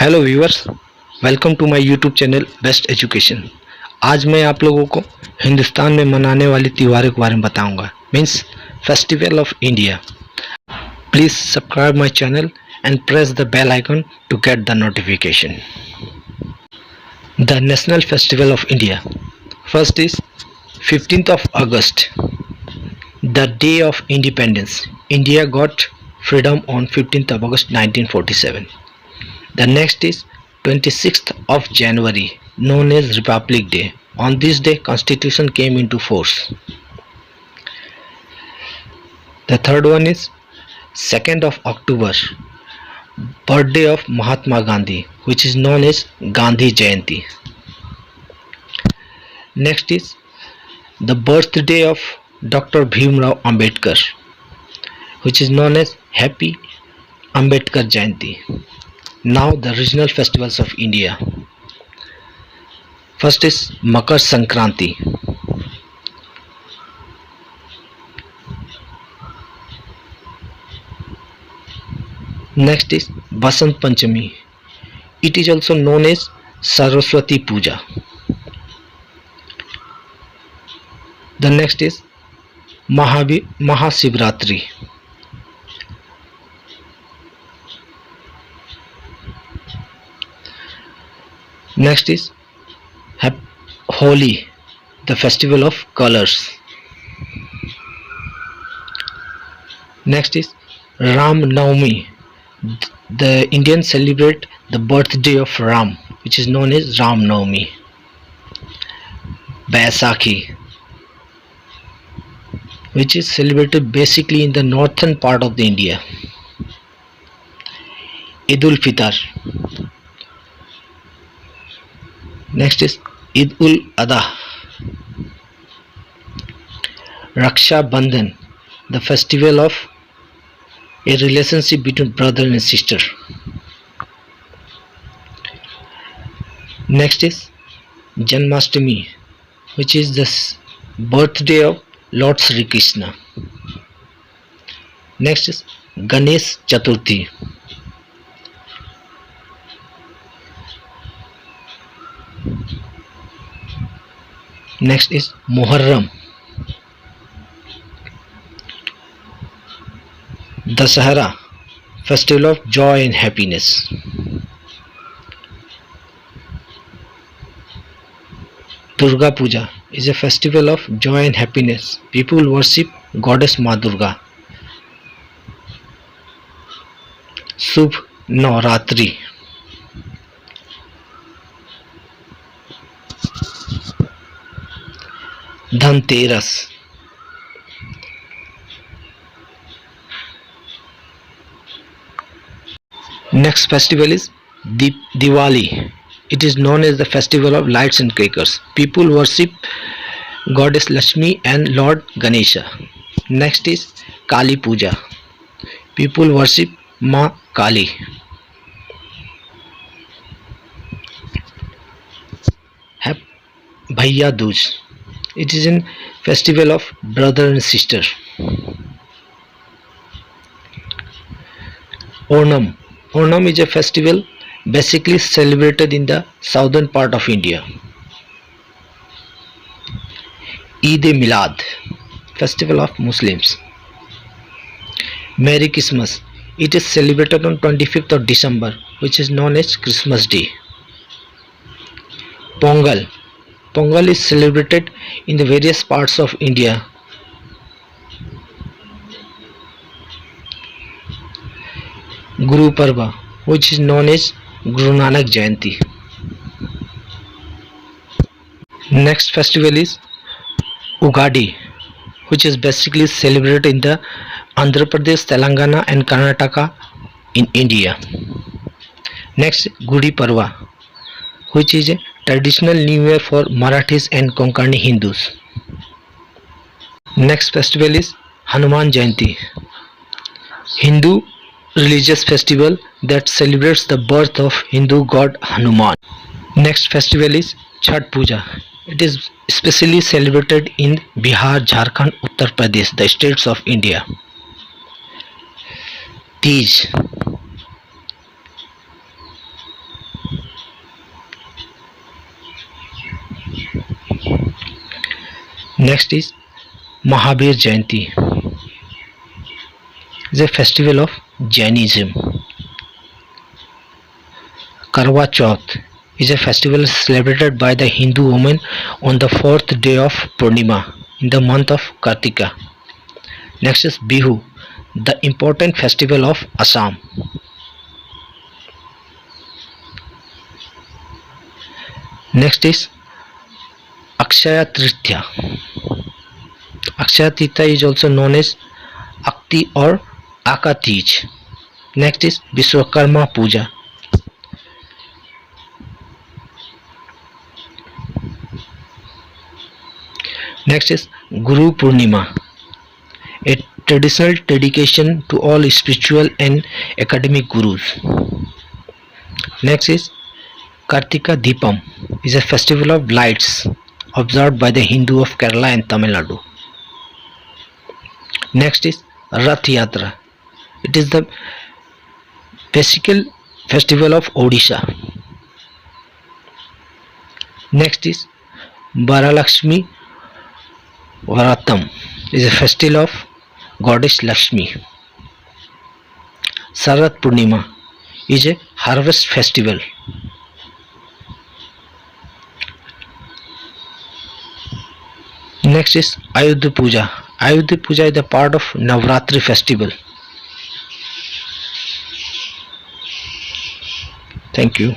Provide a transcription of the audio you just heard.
Hello viewers, welcome to my YouTube channel best education. आज मैं आप लोगों को हिंदुस्तान में मनाने वाली त्योहारों के बारे में बताऊंगा, means festival of India. Please subscribe my channel and press the bell icon to get the notification. The national festival of India first is 15th of August, the day of independence. India got freedom on 15th of August 1947. The next is 26th of January, known as Republic Day. On this day, Constitution came into force. The third one is 2nd of October, birthday of Mahatma Gandhi, which is known as Gandhi Jayanti. Next is the birthday of Dr. Bhimrao Ambedkar, which is known as Happy Ambedkar Jayanti. Now the regional festivals of India. First is Makar Sankranti. Next is Basant Panchami. It is also known as Saraswati Puja. The next is Mahashivratri. Next is Holi, the festival of colors. Next is Ram Navami. The Indians celebrate the birthday of Ram, which is known as Ram Navami. Baisakhi, which is celebrated basically in the northern part of the India. Eid ul Fitr. Next is Eid ul Adha. Raksha Bandhan, the festival of a relationship between brother and sister. Next is Janmashtami, which is the birthday of Lord Sri Krishna. Next is Ganesh Chaturthi. Next is Muharram. Dasahara, festival of joy and happiness. Durga Puja is a festival of joy and happiness. People worship goddess Ma Durga. Shubh Navratri. Dhanteras. Next festival is Diwali. It is known as the festival of lights and crackers. People worship goddess Lakshmi and Lord Ganesha. Next is Kali Puja. People worship Ma Kali. Bhaiya Dooj. It is a festival of brother and sister. Onam. Onam is a festival basically celebrated in the southern part of India. Eid-e-Milad, festival of Muslims. Merry Christmas. It is celebrated on 25th of December, which is known as Christmas Day. Pongal. Pongal is celebrated in the various parts of India. Guru Parva, which is known as Guru Nanak Jayanti. Next festival is Ugadi, which is basically celebrated in the Andhra Pradesh, Telangana and Karnataka in India. Next, Gudi Parva, which is a traditional new year for Marathis and Konkani Hindus. Next festival is Hanuman Jayanti, Hindu religious festival that celebrates the birth of Hindu god Hanuman. Next festival is Chhath Puja. It is especially celebrated in Bihar, Jharkhand, Uttar Pradesh, the states of India. Tej. Next is Mahavir Jayanti, is a festival of Jainism. Karwa Chauth is a festival celebrated by the Hindu women on the fourth day of Purnima in the month of Kartika. Next is Bihu, the important festival of Assam. Next is Akshaya Tritiya. Akshaya Tritiya is also known as Akti or Aka Teej. Next is Vishwakarma Puja. Next is Guru Purnima, a traditional dedication to all spiritual and academic gurus. Next is Kartika Deepam, is a festival of lights observed by the Hindu of Kerala and Tamil Nadu. Next is Rath Yatra. It is the basic festival of Odisha. Next is Varalakshmi Varatam, is a festival of goddess Lakshmi. Sarat Purnima is a harvest festival. Next is Ayodhya Puja. Ayodhya Puja is a part of Navratri festival. Thank you.